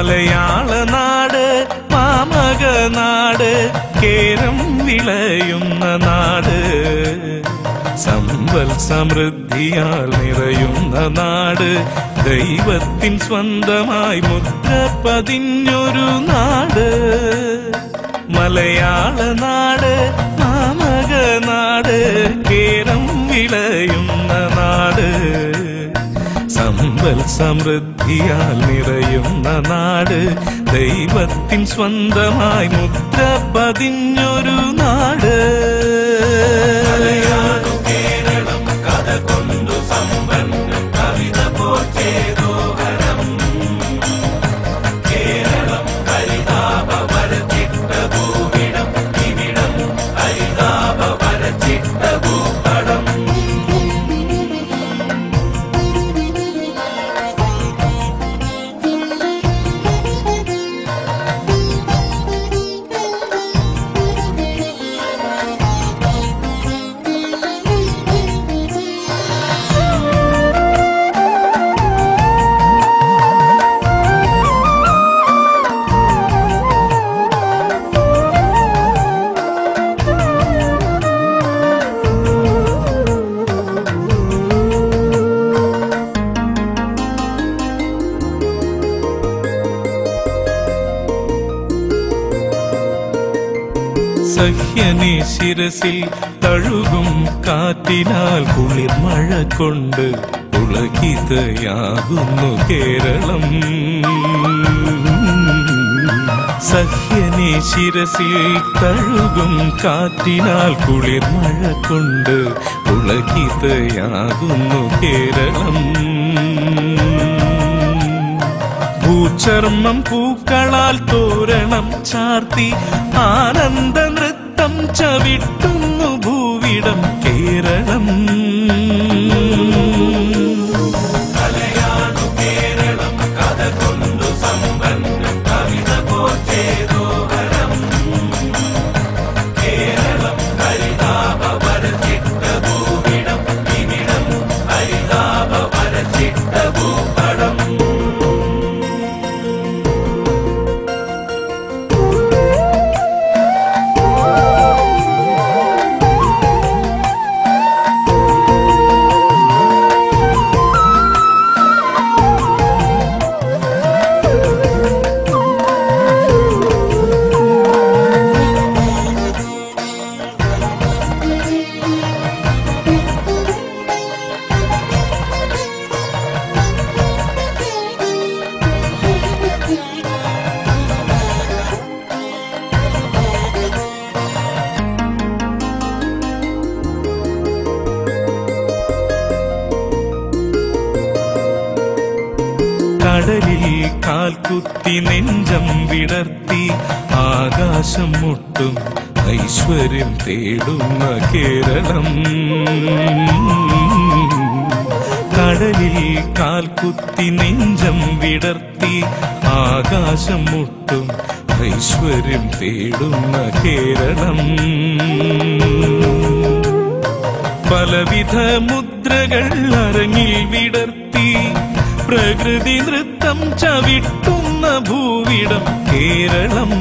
മലയാള നാട് മാമക നാട് കേരം വിളയുന്ന നാട് സമ്പൽ സമൃദ്ധിയാൽ നിറയുന്ന നാട് ദൈവത്തിൻ സ്വന്തമായി മുദ്ര പതിഞ്ഞൊരു നാട് മലയാള നാട് മാമക നാട് കേരം വിളയുന്ന നാട് സമ്പൽ സമൃദ്ധിയാൽ നിറയുന്ന നാട് ദൈവത്തിൻ സ്വന്തമായി മുദ്ര പതിഞ്ഞൊരു നാട് കേരളം കഥ കൊണ്ടു സമ്പന്നം കവിത പോറ്റേതോഹരം കേരളം ഹരിതാപ വരച്ചിട്ട ഭൂവിടം ഇവിടം ഹരിതാപ വരച്ചിട്ട ഭൂപടം സഹ്യനെ ശിരസിൽ തഴുകും കാറ്റിനാൽ കുളിർമഴ കൊണ്ട് പുളകിതയാകുന്നു കേരളം സഹ്യനെ ശിരസിൽ തഴുകും കാറ്റിനാൽ കുളിർമഴ കൊണ്ട് പുളകിതയാകുന്നു കേരളം ഭൂചർമ്മം പൂക്കളാൽ തോരണം ചാർത്തി ആനന്ദ നൃത്തം ചവിട്ടുന്നു ഭൂവിടം കേരളം കലയാണു കേരളം കഥ കൊണ്ടു സമ്പന്നം കവിത പോറ്റേതോഹരം കേരളം ഹരിതാപ വരച്ചിട്ട ഭൂവിടം ഇവിടം ഹരിതാപ വരച്ചിട്ട ഭൂപടം കടലിൽ കാൽക്കുത്തി നെഞ്ചം വിടർത്തി ആകാശം മുട്ടും ഐശ്വര്യം തേടുന്ന കേരളം കടലിൽ കാൽക്കുത്തി നെഞ്ചം വിടർത്തി ആകാശം മുട്ടും ഐശ്വര്യം തേടുന്ന കേരളം പലവിധ മുദ്രകൾ അരങ്ങിൽ വിടർത്തി പ്രകൃതി നൃത്തം ചവിട്ടുന്ന ഭൂവിടം കേരളം